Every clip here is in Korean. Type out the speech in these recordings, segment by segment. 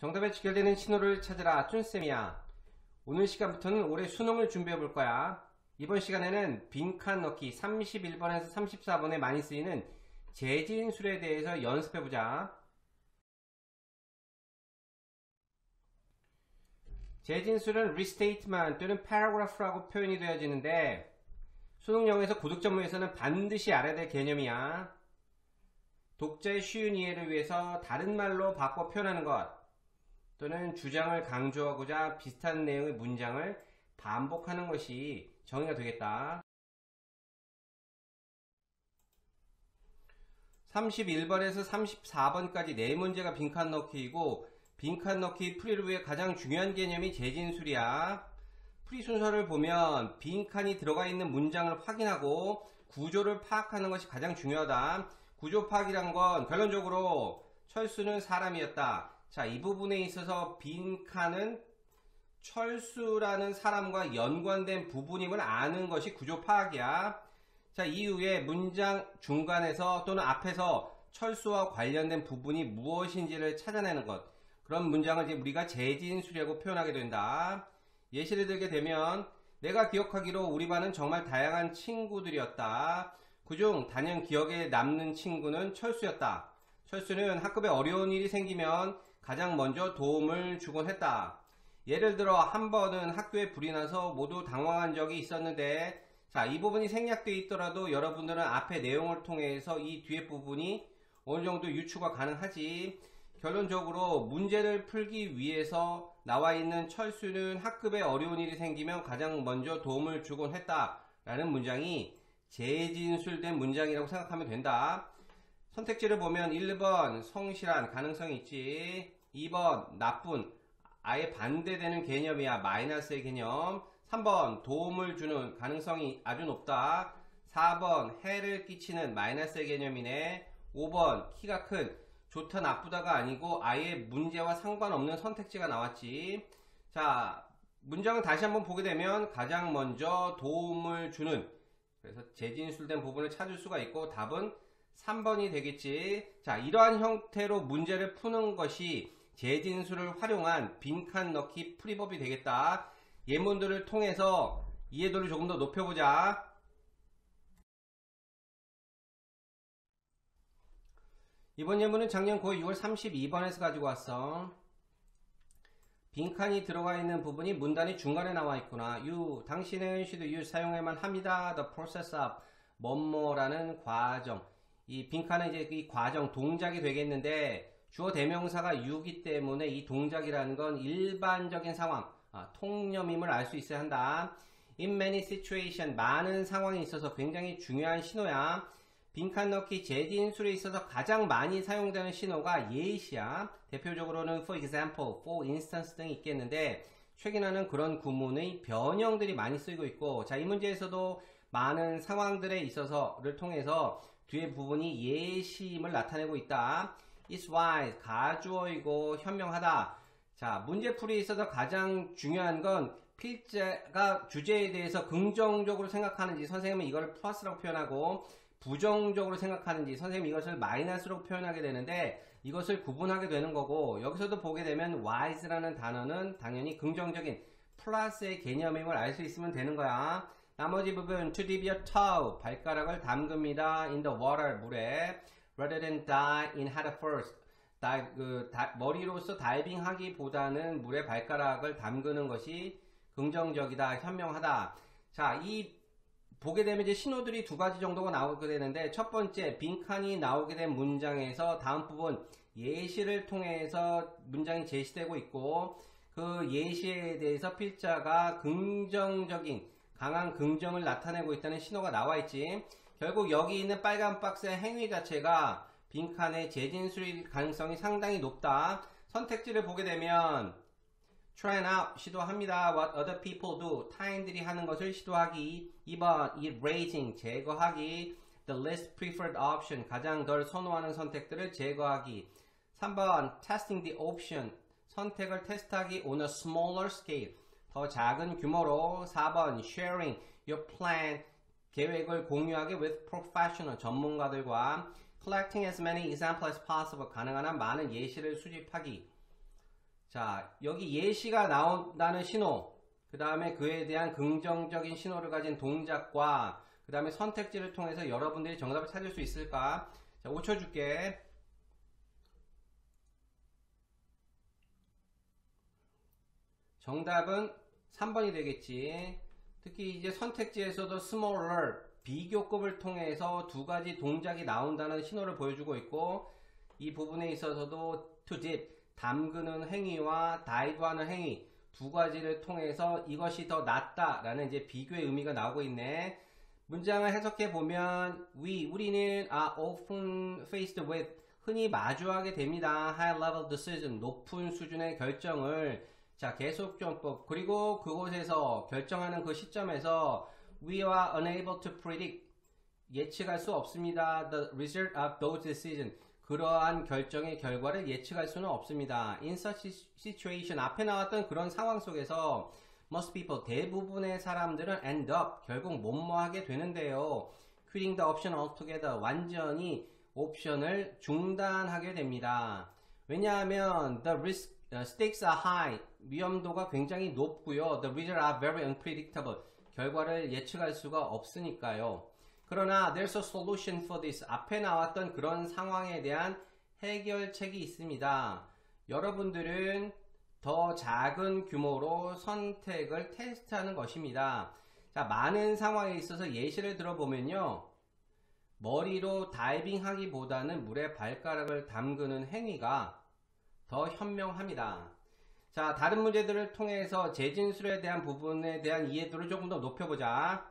정답에 직결되는 신호를 찾으라. 쭌쌤이야. 오늘 시간부터는 올해 수능을 준비해 볼 거야. 이번 시간에는 빈칸 넣기 31번에서 34번에 많이 쓰이는 재진술에 대해서 연습해 보자. 재진술은 restatement 또는 paragraph라고 표현이 되어지는데 수능영에서 고득점모에서는 반드시 알아야 될 개념이야. 독자의 쉬운 이해를 위해서 다른 말로 바꿔 표현하는 것 또는 주장을 강조하고자 비슷한 내용의 문장을 반복하는 것이 정의가 되겠다. 31번에서 34번까지 4문제가 빈칸 넣기이고 빈칸 넣기 풀이를 위해 가장 중요한 개념이 재진술이야. 풀이 순서를 보면 빈칸이 들어가 있는 문장을 확인하고 구조를 파악하는 것이 가장 중요하다. 구조 파악이란 건 결론적으로 철수는 사람이었다. 자, 이 부분에 있어서 빈칸은 철수라는 사람과 연관된 부분임을 아는 것이 구조 파악이야. 자, 이후에 문장 중간에서 또는 앞에서 철수와 관련된 부분이 무엇인지를 찾아내는 것. 그런 문장을 이제 우리가 재진술이라고 표현하게 된다. 예시를 들게 되면 내가 기억하기로 우리 반은 정말 다양한 친구들이었다. 그중 단연 기억에 남는 친구는 철수였다. 철수는 학급에 어려운 일이 생기면 가장 먼저 도움을 주곤 했다. 예를 들어 한 번은 학교에 불이 나서 모두 당황한 적이 있었는데, 자, 이 부분이 생략되어 있더라도 여러분들은 앞의 내용을 통해서 이 뒤에 부분이 어느 정도 유추가 가능하지. 결론적으로 문제를 풀기 위해서 나와 있는 철수는 학급에 어려운 일이 생기면 가장 먼저 도움을 주곤 했다 라는 문장이 재진술된 문장이라고 생각하면 된다. 선택지를 보면 1번 성실한 가능성이 있지. 2번 나쁜 아예 반대되는 개념이야. 마이너스의 개념. 3번 도움을 주는 가능성이 아주 높다. 4번 해를 끼치는 마이너스의 개념이네. 5번 키가 큰 좋다 나쁘다가 아니고 아예 문제와 상관없는 선택지가 나왔지. 자, 문장을 다시 한번 보게 되면 가장 먼저 도움을 주는, 그래서 재진술된 부분을 찾을 수가 있고 답은 3번이 되겠지. 자, 이러한 형태로 문제를 푸는 것이 재진술을 활용한 빈칸 넣기 풀이법이 되겠다. 예문들을 통해서 이해도를 조금 더 높여보자. 이번 예문은 작년 9월 6월 32번에서 가지고 왔어. 빈칸이 들어가 있는 부분이 문단의 중간에 나와 있구나. 당신은 should use 사용해만 합니다. The process of 뭐뭐라는 과정. 이 빈칸은 이제 이 과정, 동작이 되겠는데 주어 대명사가 you이기 때문에 이 동작이라는 건 일반적인 상황, 통념임을 알 수 있어야 한다. In many situations, 많은 상황에 있어서 굉장히 중요한 신호야. 빈칸 넣기 재진술에 있어서 가장 많이 사용되는 신호가 yes야. 대표적으로는 for example, for instance 등이 있겠는데 최근에는 그런 구문의 변형들이 많이 쓰이고 있고, 자, 이 문제에서도 많은 상황들에 있어서를 통해서 뒤에 부분이 예시임을 나타내고 있다. It's wise, 가주어이고 현명하다. 자, 문제풀이에 있어서 가장 중요한 건 필자가 주제에 대해서 긍정적으로 생각하는지 선생님은 이걸 플러스라고 표현하고, 부정적으로 생각하는지 선생님이 이것을 마이너스로 표현하게 되는데 이것을 구분하게 되는 거고, 여기서도 보게 되면 wise라는 단어는 당연히 긍정적인 플러스의 개념임을 알 수 있으면 되는 거야. 나머지 부분 to dip your toe, 발가락을 담급니다. in the water, 물에. rather than dive in head first, 머리로서 다이빙 하기보다는 물에 발가락을 담그는 것이 긍정적이다, 현명하다. 자, 보게 되면 이제 신호들이 두 가지 정도가 나오게 되는데, 첫 번째 빈칸이 나오게 된 문장에서 다음 부분 예시를 통해서 문장이 제시되고 있고, 그 예시에 대해서 필자가 긍정적인 강한 긍정을 나타내고 있다는 신호가 나와 있지. 결국 여기 있는 빨간 박스의 행위 자체가 빈칸의 재진술일 가능성이 상당히 높다. 선택지를 보게 되면 trying out, 시도합니다. what other people do, 타인들이 하는 것을 시도하기. 2번 erasing, 제거하기. the least preferred option, 가장 덜 선호하는 선택들을 제거하기. 3번 testing the option, 선택을 테스트하기 on a smaller scale, 더 작은 규모로. 4번 sharing your plan, 계획을 공유하기 with professional, 전문가들과. collecting as many examples as possible, 가능한 한 많은 예시를 수집하기. 자, 여기 예시가 나온다는 신호, 그 다음에 그에 대한 긍정적인 신호를 가진 동작과 그 다음에 선택지를 통해서 여러분들이 정답을 찾을 수 있을까? 자, 5초 줄게. 정답은 3번이 되겠지. 특히 이제 선택지에서도 smaller, 비교급을 통해서 두 가지 동작이 나온다는 신호를 보여주고 있고, 이 부분에 있어서도 to dip, 담그는 행위와 dive 하는 행위, 두 가지를 통해서 이것이 더 낫다라는 이제 비교의 의미가 나오고 있네. 문장을 해석해 보면 우리는 are often faced with, 흔히 마주하게 됩니다. high level decision, 높은 수준의 결정을. 자, 계속정법. 그리고 그곳에서 결정하는 그 시점에서 we are unable to predict, 예측할 수 없습니다. the result of those decisions, 그러한 결정의 결과를 예측할 수는 없습니다. in such situation, 앞에 나왔던 그런 상황 속에서 most people, 대부분의 사람들은 end up, 결국 뭐뭐하게 되는데요. quitting the option altogether, 완전히 옵션을 중단하게 됩니다. 왜냐하면 the stakes are high, 위험도가 굉장히 높고요. The results are very unpredictable, 결과를 예측할 수가 없으니까요. 그러나 there's a solution for this, 앞에 나왔던 그런 상황에 대한 해결책이 있습니다. 여러분들은 더 작은 규모로 선택을 테스트하는 것입니다. 자, 많은 상황에 있어서 예시를 들어보면요. 머리로 다이빙 하기보다는 물에 발가락을 담그는 행위가 더 현명합니다. 자, 다른 문제들을 통해서 재진술에 대한 부분에 대한 이해도를 조금 더 높여보자.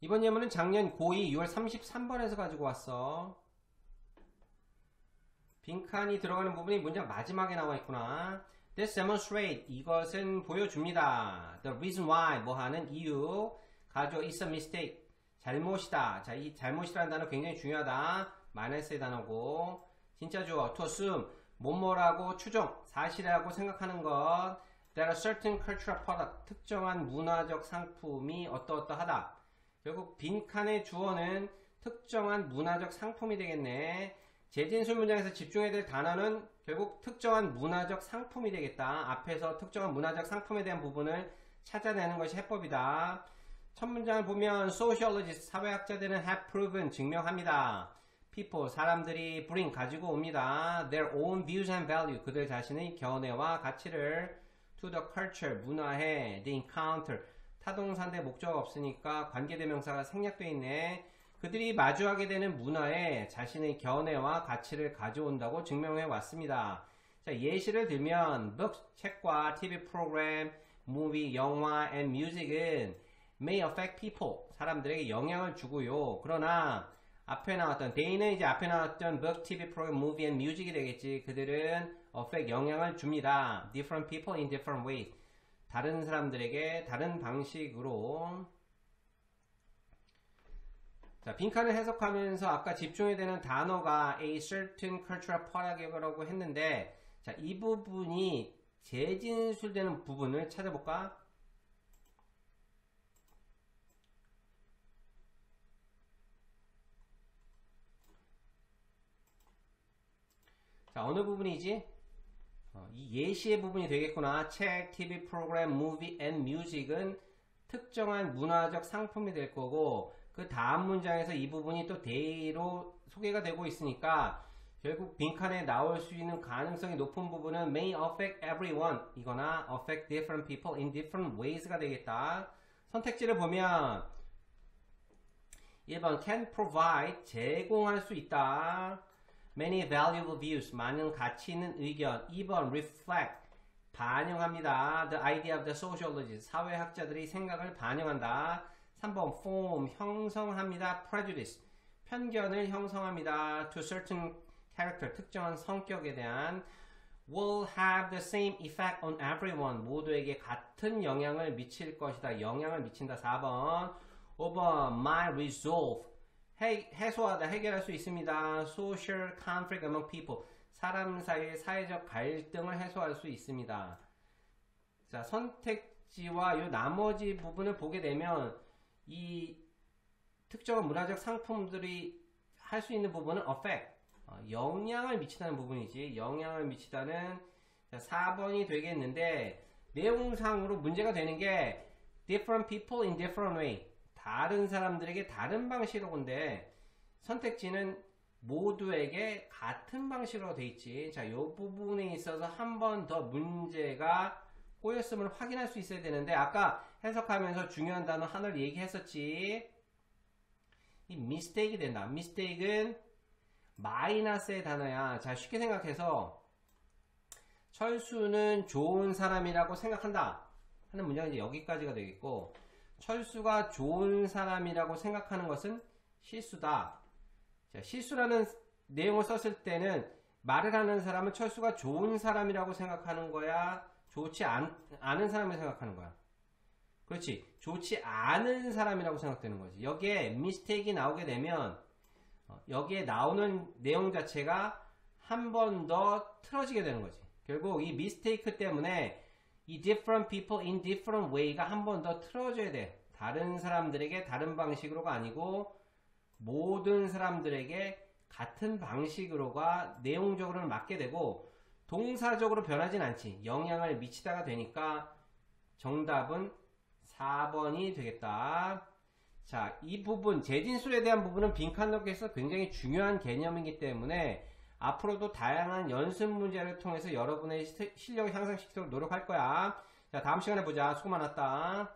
이번 예문은 작년 고2 6월 33번에서 가지고 왔어. 빈칸이 들어가는 부분이 문장 마지막에 나와 있구나. This demonstrate, 이것은 보여줍니다. The reason why, 뭐 하는 이유. 가져, it's a mistake, 잘못이다. 자, 이 잘못이라는 단어 굉장히 중요하다. 마이너스의 단어고. 진짜 주어, to assume, 뭐뭐라고 추정, 사실이라고 생각하는 것. That a certain cultural product, 특정한 문화적 상품이 어떠어떠하다. 결국 빈칸의 주어는 특정한 문화적 상품이 되겠네. 재진술 문장에서 집중해야 될 단어는 결국 특정한 문화적 상품이 되겠다. 앞에서 특정한 문화적 상품에 대한 부분을 찾아내는 것이 해법이다. 첫 문장을 보면 sociologists, 사회학자들은 have proven, 증명합니다. people, 사람들이 bring, 가지고 옵니다. their own views and value, 그들 자신의 견해와 가치를 to the culture, 문화에 they encounter, 타동사인데 목적어가 없으니까 관계대명사가 생략되어 있네. 그들이 마주하게 되는 문화에 자신의 견해와 가치를 가져온다고 증명해 왔습니다. 자, 예시를 들면 books, 책과 TV 프로그램, movie, 영화, and music은 may affect people, 사람들에게 영향을 주고요. 그러나 앞에 나왔던 they는 이제 앞에 나왔던 book, TV 프로그램, movie, and music이 되겠지. 그들은 affect, 영향을 줍니다. different people in different ways, 다른 사람들에게 다른 방식으로. 자, 빈칸을 해석하면서 아까 집중해야 되는 단어가 a certain cultural product이라고 했는데, 자, 이 부분이 재진술되는 부분을 찾아볼까? 자, 어느 부분이지? 이 예시의 부분이 되겠구나. 책, TV 프로그램, movie and music은 특정한 문화적 상품이 될 거고, 그 다음 문장에서 이 부분이 또 대로 소개가 되고 있으니까 결국 빈칸에 나올 수 있는 가능성이 높은 부분은 may affect everyone 이거나 affect different people in different ways가 되겠다. 선택지를 보면 1번 can provide, 제공할 수 있다. many valuable views, 많은 가치 있는 의견. 2번 reflect, 반영합니다. the idea of the sociologists, 사회학자들이 생각을 반영한다. 3번 form, 형성합니다. prejudice, 편견을 형성합니다. to certain character, 특정한 성격에 대한. will have the same effect on everyone, 모두에게 같은 영향을 미칠 것이다. 영향을 미친다. 4번. 5번 my resolve, 해소하다, 해결할 수 있습니다. social conflict among people, 사람 사이의 사회적 갈등을 해소할 수 있습니다. 자, 선택지와 이 나머지 부분을 보게 되면 이 특정한 문화적 상품들이 할 수 있는 부분은 affect, 영향을 미치다는 부분이지. 영향을 미치다는, 자, 4번이 되겠는데, 내용상으로 문제가 되는 게 different people in different way, 다른 사람들에게 다른 방식으로. 근데 선택지는 모두에게 같은 방식으로 돼 있지. 자, 요 부분에 있어서 한 번 더 문제가 꼬였음을 확인할 수 있어야 되는데, 아까 해석하면서 중요한 단어 하나를 얘기했었지. 이 mistake이 된다. mistake은 마이너스의 단어야. 자, 쉽게 생각해서 철수는 좋은 사람이라고 생각한다 하는 문장은 이제 여기까지가 되겠고, 철수가 좋은 사람이라고 생각하는 것은 실수다. 자, 실수라는 내용을 썼을 때는 말을 하는 사람은 철수가 좋은 사람이라고 생각하는 거야, 좋지 않은 사람을 생각하는 거야? 그렇지, 좋지 않은 사람이라고 생각되는 거지. 여기에 mistake이 나오게 되면 여기에 나오는 내용 자체가 한 번 더 틀어지게 되는 거지. 결국 이 mistake 때문에 이 different people in different way가 한 번 더 틀어져야 돼. 다른 사람들에게 다른 방식으로가 아니고 모든 사람들에게 같은 방식으로가 내용적으로는 맞게 되고, 동사적으로 변하진 않지. 영향을 미치다가 되니까 정답은 4번이 되겠다. 자, 이 부분, 재진술에 대한 부분은 빈칸 넣기에서 굉장히 중요한 개념이기 때문에 앞으로도 다양한 연습 문제를 통해서 여러분의 실력을 향상시키도록 노력할 거야. 자, 다음 시간에 보자. 수고 많았다.